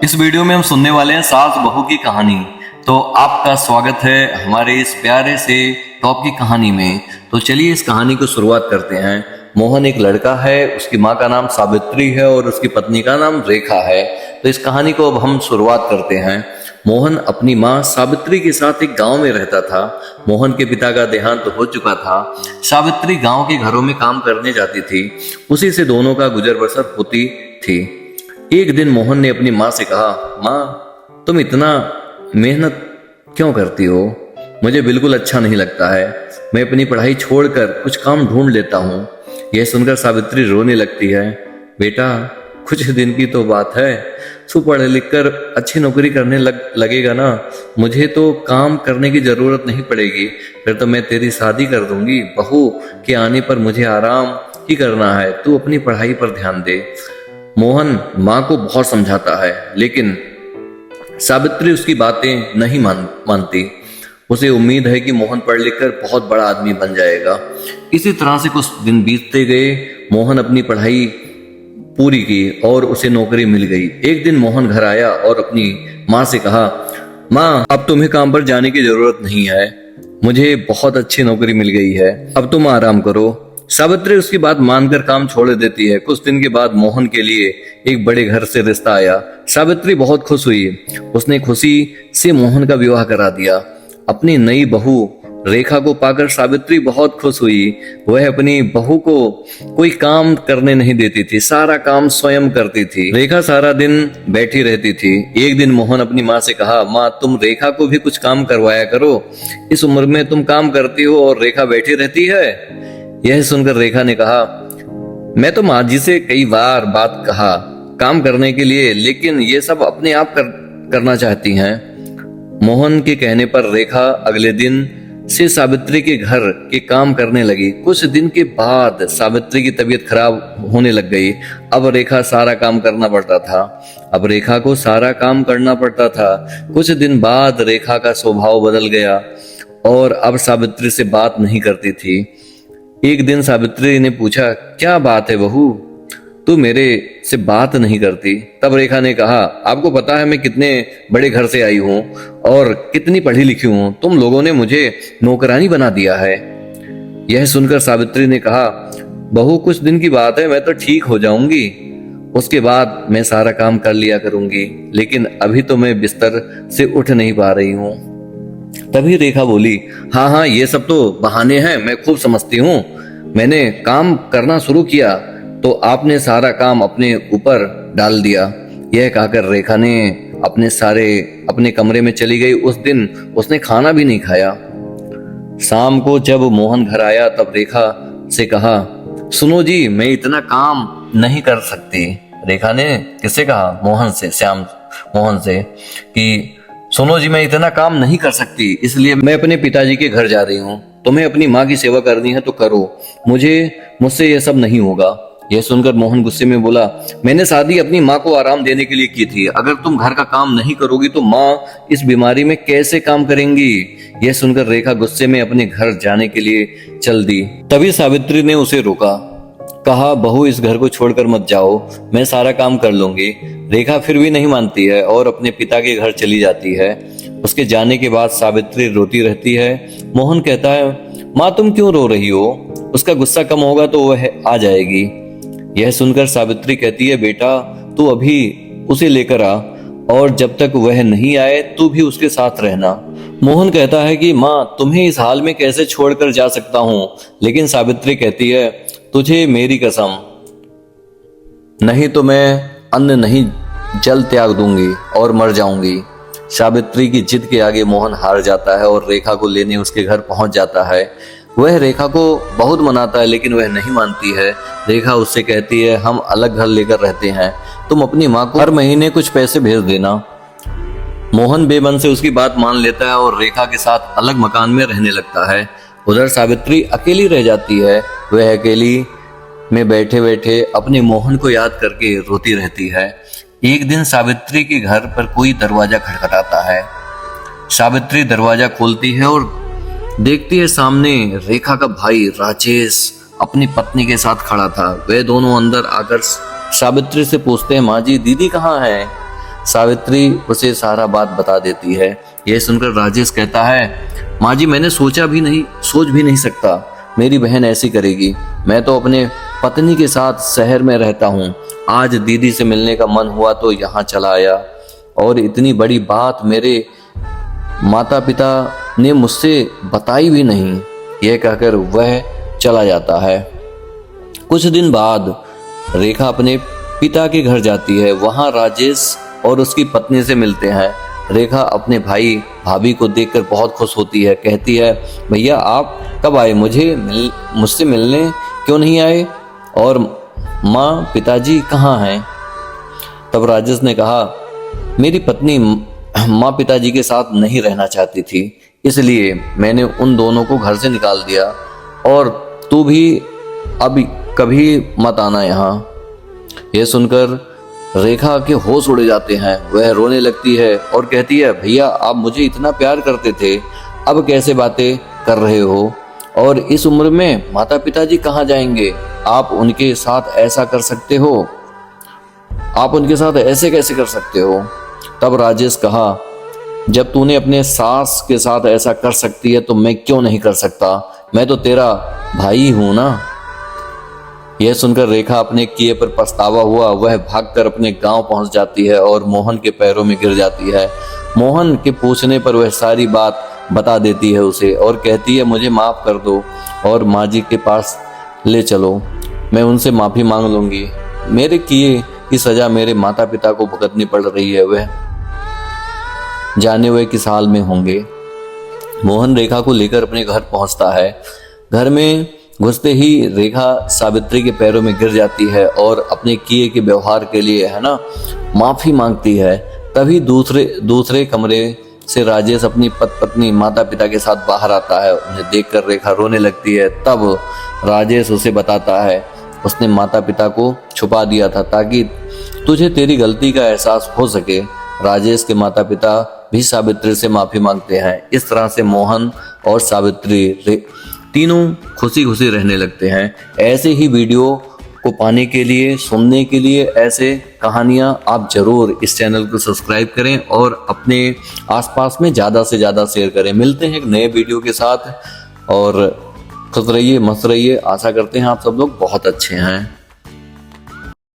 इस वीडियो में हम सुनने वाले हैं सास बहू की कहानी। तो आपका स्वागत है हमारे इस प्यारे से टॉप की कहानी में। तो चलिए इस कहानी को शुरुआत करते हैं। मोहन एक लड़का है, उसकी माँ का नाम सावित्री है और उसकी पत्नी का नाम रेखा है। तो इस कहानी को अब हम शुरुआत करते हैं। मोहन अपनी माँ सावित्री के साथ एक गांव में रहता था। मोहन के पिता का देहांत हो चुका था। सावित्री गांव के घरों में काम करने जाती थी, उसी से दोनों का गुजर बसर होती थी। एक दिन मोहन ने अपनी माँ से कहा, माँ तुम इतना मेहनत क्यों करती हो? मुझे बिल्कुल अच्छा नहीं लगता है। मैं अपनी पढ़ाई छोड़कर कुछ काम ढूंढ लेता हूँ। यह सुनकर सावित्री रोने लगती है। बेटा, कुछ दिन की तो बात है, तू पढ़ लिख कर अच्छी नौकरी करने लगेगा ना। मुझे तो काम करने की जरूरत नहीं पड़ेगी, फिर तो मैं तेरी शादी कर दूंगी। बहू के आने पर मुझे आराम ही करना है, तू अपनी पढ़ाई पर ध्यान दे। मोहन माँ को बहुत समझाता है, लेकिन सावित्री उसकी बातें नहीं मानती। उसे उम्मीद है कि मोहन पढ़ लिख कर बहुत बड़ा आदमी बन जाएगा। इसी तरह से कुछ दिन बीतते गए। मोहन अपनी पढ़ाई पूरी की और उसे नौकरी मिल गई। एक दिन मोहन घर आया और अपनी माँ से कहा, माँ अब तुम्हें काम पर जाने की जरूरत नहीं है, मुझे बहुत अच्छी नौकरी मिल गई है, अब तुम आराम करो। सावित्री उसकी बात मानकर काम छोड़ देती है। कुछ दिन के बाद मोहन के लिए एक बड़े घर से रिश्ता आया। सावित्री बहुत खुश हुई। उसने खुशी से मोहन का विवाह करा दिया। अपनी नई बहू रेखा को पाकर सावित्री बहुत खुश हुई। वह अपनी बहू को कोई काम करने नहीं देती थी, सारा काम स्वयं करती थी। रेखा सारा दिन बैठी रहती थी। एक दिन मोहन अपनी माँ से कहा, माँ तुम रेखा को भी कुछ काम करवाया करो, इस उम्र में तुम काम करती हो और रेखा बैठी रहती है। यह सुनकर रेखा ने कहा, मैं तो माँ जी से कई बार बात कहा काम करने के लिए, लेकिन ये सब अपने आप करना चाहती हैं। मोहन के कहने पर रेखा अगले दिन से सावित्री के घर के काम करने लगी। कुछ दिन के बाद सावित्री की तबीयत खराब होने लग गई। अब रेखा सारा काम करना पड़ता था। अब रेखा को सारा काम करना पड़ता था। कुछ दिन बाद रेखा का स्वभाव बदल गया और अब सावित्री से बात नहीं करती थी। एक दिन सावित्री ने पूछा, क्या बात है बहू, तू मेरे से बात नहीं करती? तब रेखा ने कहा, आपको पता है मैं कितने बड़े घर से आई हूँ और कितनी पढ़ी लिखी हूँ, तुम लोगों ने मुझे नौकरानी बना दिया है। यह सुनकर सावित्री ने कहा, बहू कुछ दिन की बात है, मैं तो ठीक हो जाऊंगी, उसके बाद मैं सारा काम कर लिया करूंगी, लेकिन अभी तो मैं बिस्तर से उठ नहीं पा रही हूँ। तभी रेखा बोली, हाँ हाँ ये सब तो बहाने हैं, मैं खूब समझती हूँ। मैंने काम करना शुरू किया तो आपने सारा काम अपने ऊपर डाल दिया। यह कहकर रेखा ने अपने कमरे में चली गई। उस दिन उसने खाना भी नहीं खाया। शाम को जब मोहन घर आया तब रेखा से कहा, सुनो जी मैं इतना काम नहीं कर सकती। रेखा ने किससे कहा? मोहन से, मोहन से, कि सुनो जी मैं इतना काम नहीं कर सकती, इसलिए मैं अपने पिताजी के घर जा रही हूँ। तुम्हें अपनी माँ की सेवा करनी है तो करो, मुझसे यह सब नहीं होगा। यह सुनकर मोहन गुस्से में बोला, मैंने शादी अपनी माँ को आराम देने के लिए की थी, अगर तुम घर का काम नहीं करोगी तो माँ इस बीमारी में कैसे काम करेंगी? यह सुनकर रेखा गुस्से में अपने घर जाने के लिए चल दी। तभी सावित्री ने उसे रोका, कहा, बहू इस घर को छोड़कर मत जाओ, मैं सारा काम कर लूंगी। रेखा फिर भी नहीं मानती है और अपने पिता के घर चली जाती है। उसके जाने के बाद सावित्री रोती रहती है। मोहन कहता है, माँ तुम क्यों रो रही हो? उसका गुस्सा कम होगा तो वह आ जाएगी। यह सुनकर सावित्री कहती है, बेटा तू अभी उसे लेकर आ और जब तक वह नहीं आए तू भी उसके साथ रहना। मोहन कहता है कि माँ तुम्हें इस हाल में कैसे छोड़कर जा सकता हूँ? लेकिन सावित्री कहती है, तुझे मेरी कसम, नहीं तो मैं अन्न नहीं जल त्याग दूंगी और मर जाऊंगी। सावित्री की जिद के आगे मोहन हार जाता है और रेखा को लेने उसके घर पहुंच जाता है। वह रेखा को बहुत मनाता है लेकिन वह नहीं मानती है। रेखा उससे कहती है, हम अलग घर लेकर रहते हैं, तुम अपनी माँ को हर महीने कुछ पैसे भेज देना। मोहन बेमन से उसकी बात मान लेता है और रेखा के साथ अलग मकान में रहने लगता है। उधर सावित्री अकेली रह जाती है। वह अकेली में बैठे बैठे अपने मोहन को याद करके रोती रहती है। एक दिन सावित्री के घर पर कोई दरवाजा खटखटाता है। सावित्री दरवाजा खोलती है और देखती है सामने रेखा का भाई राजेश अपनी पत्नी के साथ खड़ा था। वे दोनों अंदर आकर सावित्री से पूछते हैं, माँ जी दीदी कहाँ है? सावित्री उसे सारा बात बता देती है। यह सुनकर राजेश कहता है, माँ जी मैंने सोच भी नहीं सकता मेरी बहन ऐसी करेगी। मैं तो अपने पत्नी के साथ शहर में रहता हूँ, आज दीदी से मिलने का मन हुआ तो यहाँ चला आया, और इतनी बड़ी बात मेरे माता पिता ने मुझसे बताई भी नहीं। यह कहकर वह चला जाता है। कुछ दिन बाद रेखा अपने पिता के घर जाती है। वहाँ राजेश और उसकी पत्नी से मिलते हैं। रेखा अपने भाई भाभी को देखकर बहुत खुश होती है। कहती है, भैया आप कब आए, मुझसे मिलने क्यों नहीं आए, और माँ पिताजी कहाँ हैं? तब राजेश ने कहा, मेरी पत्नी माँ पिताजी के साथ नहीं रहना चाहती थी, इसलिए मैंने उन दोनों को घर से निकाल दिया, और तू भी अब कभी मत आना यहाँ। यह सुनकर रेखा के होश उड़ जाते हैं। वह रोने लगती है और कहती है, भैया आप मुझे इतना प्यार करते थे, अब कैसे बातें कर रहे हो, और इस उम्र में माता पिताजी कहाँ जाएंगे, आप उनके साथ ऐसा कर सकते हो, आप उनके साथ ऐसे कैसे कर सकते हो? तब राजेश कहा, जब तूने अपने सास के साथ ऐसा कर सकती है तो मैं क्यों नहीं कर सकता, मैं तो तेरा भाई हूं ना। यह सुनकर रेखा अपने किए पर पछतावा हुआ। वह भागकर अपने गांव पहुंच जाती है और मोहन के पैरों में गिर जाती है। मोहन के पूछने पर वह सारी बात बता देती है उसे, और कहती है, मुझे माफ कर दो और माँ जी के पास ले चलो, मैं उनसे माफी मांग लूंगी। मेरे किए की सजा मेरे माता पिता को भुगतनी पड़ रही है, वह जाने हुए किस हाल में होंगे। मोहन रेखा को लेकर अपने घर पहुंचता है। घर में घुसते ही रेखा सावित्री के पैरों में गिर जाती है और अपने किए के व्यवहार के लिए माफी मांगती है। तभी दूसरे कमरे से राजेश अपनी पत्नी माता पिता के साथ बाहर आता है। उन्हें देखकर रेखा रोने लगती है। तब राजेश उसे बताता है, उसने माता पिता को छुपा दिया था ताकि तुझे तेरी गलती का एहसास हो सके। राजेश के माता पिता भी सावित्री से माफी मांगते हैं। इस तरह से मोहन और सावित्री तीनों खुशी खुशी रहने लगते हैं। ऐसे ही वीडियो को पाने के लिए, सुनने के लिए ऐसे कहानियां आप जरूर इस चैनल को सब्सक्राइब करें और अपने आसपास में ज़्यादा से ज़्यादा शेयर करें। मिलते हैं एक नए वीडियो के साथ, और खुश रहिए, मस्त रहिए। आशा करते हैं आप सब लोग बहुत अच्छे हैं।